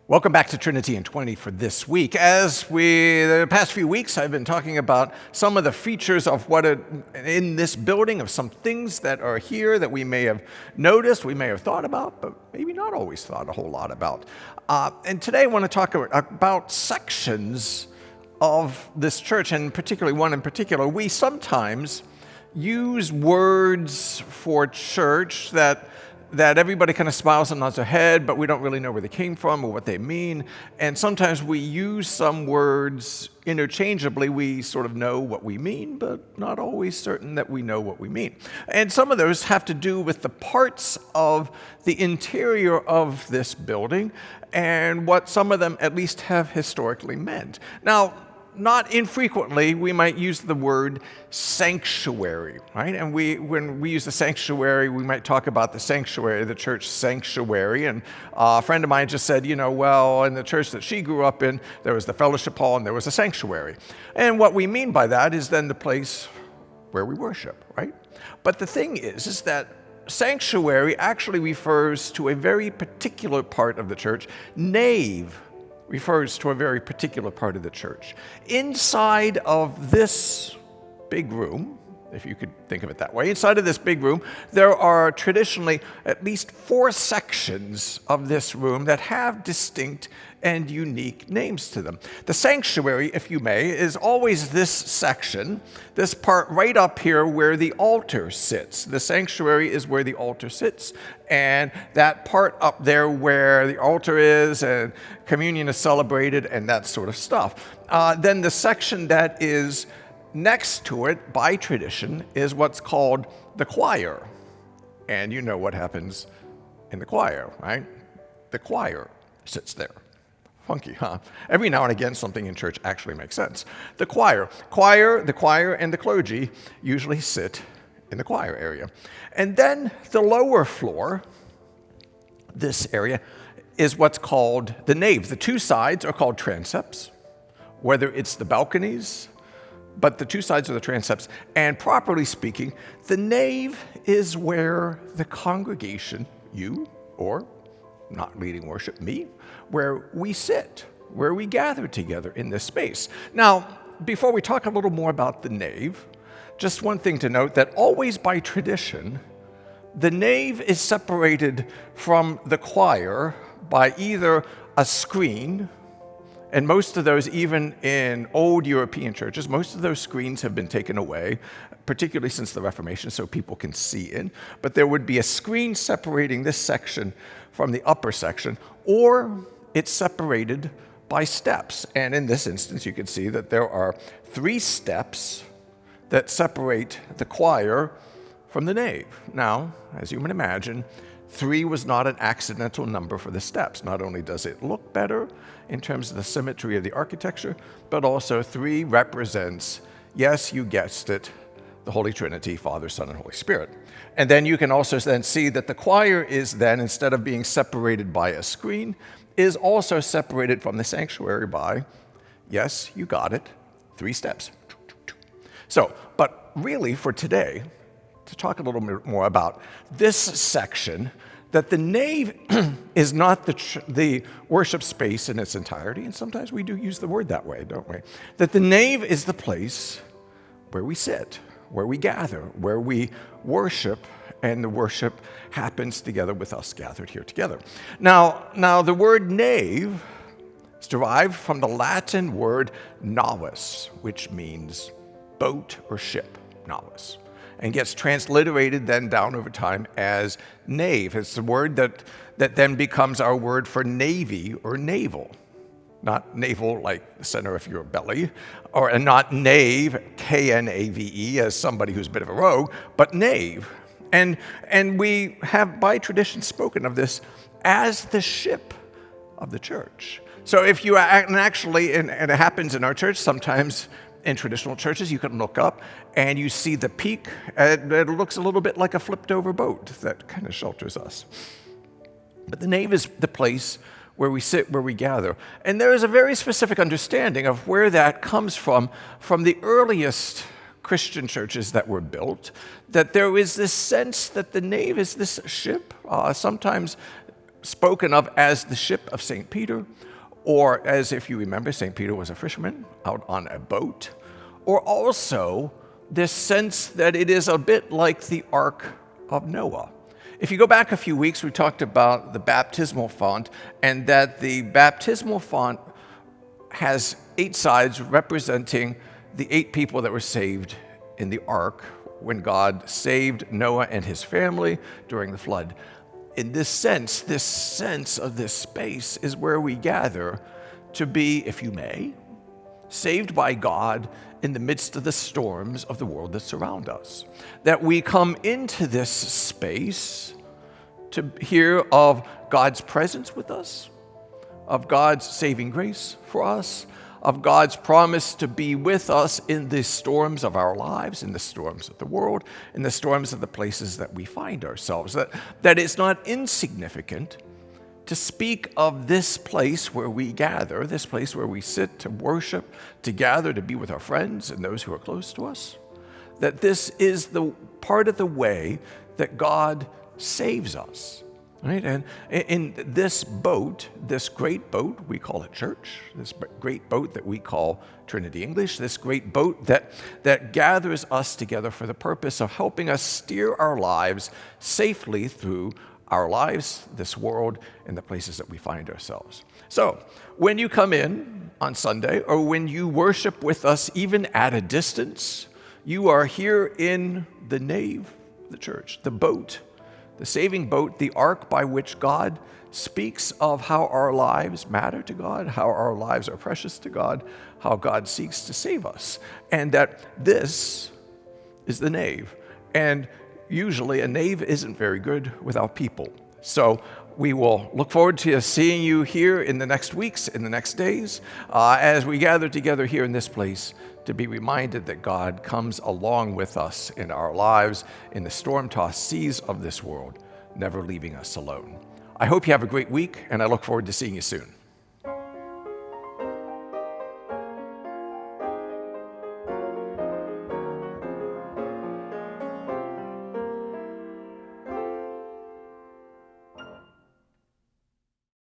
Welcome back to Trinity in 20 for this week. The past few weeks, I've been talking about some of the features of in this building, of some things that are here that we may have noticed, we may have thought about, but maybe not always thought a whole lot about. And today I want to talk about sections of this church, and particularly one in particular. We sometimes use words for church that everybody kind of smiles and nods their head, but we don't really know where they came from or what they mean. And sometimes we use some words interchangeably. We sort of know what we mean, but not always certain that we know what we mean. And some of those have to do with the parts of the interior of this building and what some of them at least have historically meant. Now, not infrequently, we might use the word sanctuary, right? And when we use the sanctuary, we might talk about the sanctuary, the church sanctuary. And a friend of mine just said, in the church that she grew up in, there was the fellowship hall and there was a sanctuary. And what we mean by that is then the place where we worship, right? But the thing is that sanctuary actually refers to a very particular part of the church. Nave refers to a very particular part of the church. Inside of this big room, if you could think of it that way, inside of this big room, there are traditionally at least 4 sections of this room that have distinct and unique names to them. The sanctuary, if you may, is always this section, this part right up here where the altar sits. The sanctuary is where the altar sits, and that part up there where the altar is and communion is celebrated and that sort of stuff. Then the section that is next to it, by tradition, is what's called the choir. And you know what happens in the choir, right? The choir sits there. Funky, huh? Every now and again, something in church actually makes sense. The choir, and the clergy usually sit in the choir area. And then the lower floor, this area, is what's called the nave. The 2 sides are called transepts, whether it's the balconies, but the 2 sides are the transepts. And properly speaking, the nave is where the congregation, you, or not leading worship, me, where we sit, where we gather together in this space. Now, before we talk a little more about the nave, just one thing to note, that always by tradition, the nave is separated from the choir by either a screen, and most of those, even in old European churches, most of those screens have been taken away, particularly since the Reformation, so people can see in. But there would be a screen separating this section from the upper section, or it's separated by steps. And in this instance, you can see that there are 3 steps that separate the choir from the nave. Now, as you might imagine, 3 was not an accidental number for the steps. Not only does it look better in terms of the symmetry of the architecture, but also 3 represents, yes, you guessed it, the Holy Trinity, Father, Son, and Holy Spirit. And then you can also then see that the choir is then, instead of being separated by a screen, is also separated from the sanctuary by, yes, you got it, 3 steps. So, but really for today, to talk a little bit more about this section, that the nave is not the worship space in its entirety, and sometimes we do use the word that way, don't we? That the nave is the place where we sit, where we gather, where we worship, and the worship happens together with us gathered here together. Now the word nave is derived from the Latin word navus, which means boat or ship, navus, and gets transliterated then down over time as nave. It's the word that then becomes our word for navy or naval. Not navel like the center of your belly, or not knave, K-N-A-V-E, as somebody who's a bit of a rogue, but nave. And we have by tradition spoken of this as the ship of the church. So if you actually, and it happens in our church sometimes, in traditional churches, you can look up and you see the peak, and it looks a little bit like a flipped over boat that kind of shelters us. But the nave is the place where we sit, where we gather. And there is a very specific understanding of where that comes from the earliest Christian churches that were built, that there is this sense that the nave is this ship. Sometimes spoken of as the ship of St. Peter, or as, if you remember, St. Peter was a fisherman out on a boat, or also this sense that it is a bit like the Ark of Noah. If you go back a few weeks, we talked about the baptismal font, and that the baptismal font has 8 sides representing the 8 people that were saved in the ark when God saved Noah and his family during the flood. In this sense of this space is where we gather to be, if you may, saved by God in the midst of the storms of the world that surround us. That we come into this space to hear of God's presence with us, of God's saving grace for us, of God's promise to be with us in the storms of our lives, in the storms of the world, in the storms of the places that we find ourselves. That it's not insignificant to speak of this place where we gather, this place where we sit to worship, to gather, to be with our friends and those who are close to us. That this is the part of the way that God saves us. Right? And in this boat, this great boat, we call it church, this great boat that we call Trinity English, this great boat that gathers us together for the purpose of helping us steer our lives safely through our lives, this world, and the places that we find ourselves. So, when you come in on Sunday, or when you worship with us even at a distance, you are here in the nave of the church, the boat, the saving boat, the ark by which God speaks of how our lives matter to God, how our lives are precious to God, how God seeks to save us. And that this is the nave. And usually a nave isn't very good without people. So we will look forward to seeing you here in the next weeks, in the next days, as we gather together here in this place to be reminded that God comes along with us in our lives, in the storm-tossed seas of this world, never leaving us alone. I hope you have a great week, and I look forward to seeing you soon.